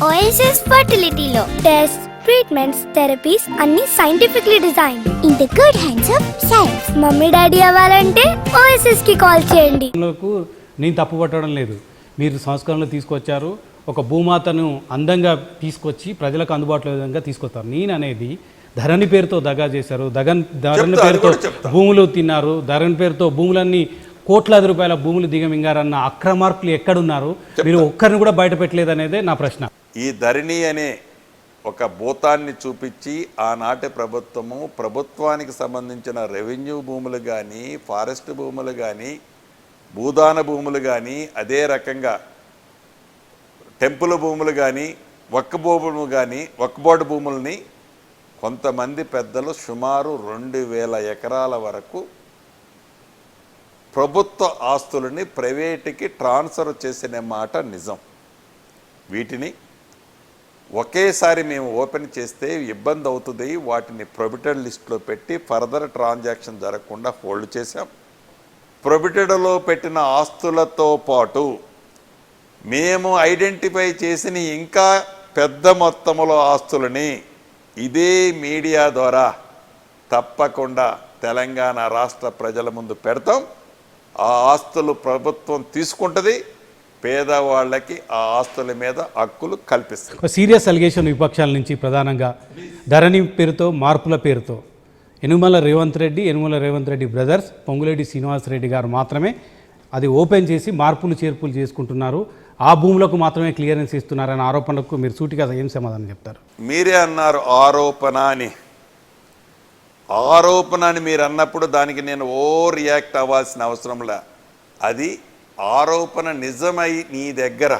Oasis Fertility లో tests, treatments, therapies అన్ని scientifically designed in the good hands of science. Mummy daddy అవ్వాలంటే Oasis కి call చేయండి. నేను తప్పు పట్టడం లేదు. మీరు సంస్కరణలు తీసుకొచ్చారు. ఒక భూమాతను అందంగా తీసుకొచ్చి ప్రజలకు అందుబాటులో విధంగా తీసుకొస్తారు. నేను అనేది ధరణి పేరుతో దగా చేశారు. ధరణి పేరుతో భూములు తిన్నారు. ధరణి పేరుతో భూములన్నీ కోట్లాది రూపాయల భూములు దిగమింగారన్న అక్రమార్కులు ఎక్కడున్నారు? మీరు ఒక్కరిని కూడా బయట పెట్టలేదు అనేదే నా ప్రశ్న. ఈ ధరణి అనే ఒక భూతాన్ని చూపించి ఆనాటి ప్రభుత్వానికి సంబంధించిన రెవెన్యూ భూములు కానీ, ఫారెస్ట్ భూములు కానీ, భూదాన భూములు కానీ, అదే రకంగా టెంపుల్ భూములు కానీ, వక్ఫ్ భూములు కానీ, వక్ఫ్ బోర్డు భూముల్ని కొంతమంది పెద్దలు సుమారు 2000 ఎకరాల వరకు ప్రభుత్వ ఆస్తులని ప్రైవేటుకి ట్రాన్స్ఫర్ చేసిన మాట నిజం. వీటిని ఒకేసారి మేము ఓపెన్ చేస్తే ఇబ్బంది అవుతుంది. వాటిని ప్రొబిటెడ్ లిస్టులో పెట్టి ఫర్దర్ ట్రాన్సాక్షన్ జరగకుండా హోల్డ్ చేశాం. ప్రొబిటెడ్లో పెట్టిన ఆస్తులతో పాటు మేము ఐడెంటిఫై చేసిన ఇంకా పెద్ద మొత్తంలో ఆస్తులని ఇదే మీడియా ద్వారా తప్పకుండా తెలంగాణ రాష్ట్ర ప్రజల ముందు పెడతాం. ఆ ఆస్తులు ప్రభుత్వం తీసుకుంటుంది. పేదవాళ్ళకి ఆ ఆస్తుల మీద హక్కులు కల్పిస్తారు. సీరియస్ అలిగేషన్ విపక్షాల నుంచి ప్రధానంగా ధరణి పేరుతో, మార్పుల పేరుతో యనుమల రేవంత్ రెడ్డి బ్రదర్స్, పొంగులేటి శ్రీనివాసరెడ్డి గారు మాత్రమే అది ఓపెన్ చేసి మార్పులు చేర్పులు చేసుకుంటున్నారు. ఆ భూములకు మాత్రమే క్లియరెన్స్ ఇస్తున్నారనే ఆరోపణలకు మీరు సూటిగా ఏం సమాధానం చెప్తారు? మీరే అన్నారు ఆరోపణ అని మీరు అన్నప్పుడు దానికి నేను రియాక్ట్ అవ్వాల్సిన అవసరంలా. అది ఆరోపణ నిజమై నీ దగ్గర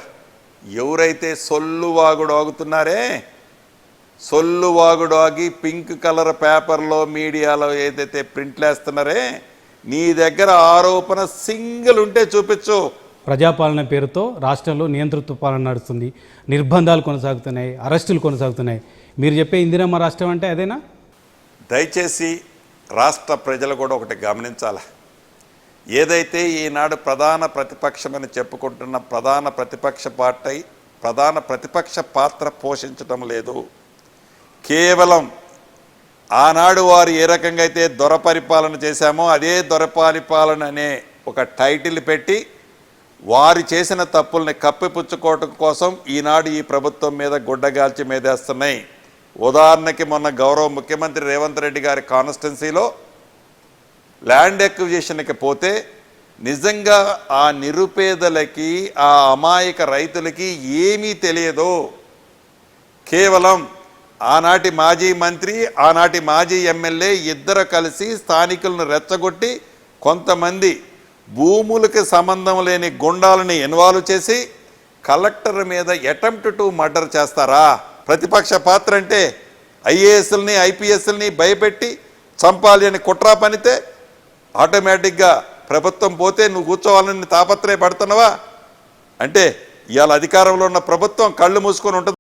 ఎవరైతే సొల్లువాగుడాగుతున్నారే, సొల్లువాగుడాగి పింక్ కలర్ పేపర్లో మీడియాలో ఏదైతే ప్రింట్లు వేస్తున్నారే, నీ దగ్గర ఆరోపణ సింగిల్ ఉంటే చూపించు. ప్రజాపాలన పేరుతో రాష్ట్రంలో నియంతృత్వ పాలన నడుస్తుంది. నిర్బంధాలు కొనసాగుతున్నాయి, అరెస్టులు కొనసాగుతున్నాయి. మీరు చెప్పే ఇందిరమ్మ రాష్ట్రం అంటే అదేనా? దయచేసి రాష్ట్ర ప్రజలు కూడా ఒకటి గమనించాలి. ఏదైతే ఈనాడు ప్రధాన ప్రతిపక్షమని చెప్పుకుంటున్న ప్రధాన ప్రతిపక్ష పాత్ర పోషించడం లేదు. కేవలం ఆనాడు వారు ఏ రకంగా అయితే దొరపరిపాలన చేశామో అదే దొరపరిపాలన అనే ఒక టైటిల్ పెట్టి వారు చేసిన తప్పుల్ని కప్పిపుచ్చుకోవటం కోసం ఈనాడు ఈ ప్రభుత్వం మీద గుడ్డగాల్చి మీదేస్తున్నాయి. ఉదాహరణకి మొన్న గౌరవ ముఖ్యమంత్రి రేవంత్ రెడ్డి గారి కాన్స్టిట్యున్సీలో ల్యాండ్ ఎక్విజిషన్కి పోతే నిజంగా ఆ నిరుపేదలకి, ఆ అమాయక రైతులకి ఏమీ తెలియదు. కేవలం ఆనాటి మాజీ మంత్రి, ఆనాటి మాజీ ఎమ్మెల్యే ఇద్దరు కలిసి స్థానికులను రెచ్చగొట్టి కొంతమంది భూములకి సంబంధం లేని గుండాలని ఇన్వాల్వ్ చేసి కలెక్టర్ మీద అటెంప్ట్ టు మర్డర్ చేస్తారా? ప్రతిపక్ష పాత్ర అంటే ఐఏఎస్ని, ఐపీఎస్ని భయపెట్టి చంపాలి అని కుట్రా పనితే ఆటోమేటిక్గా ప్రభుత్వం పోతే నువ్వు కూర్చోవాలని తాపత్రయపడుతున్నావా? అంటే ఇవాళ అధికారంలో ఉన్న ప్రభుత్వం కళ్ళు మూసుకొని ఉంటుంది.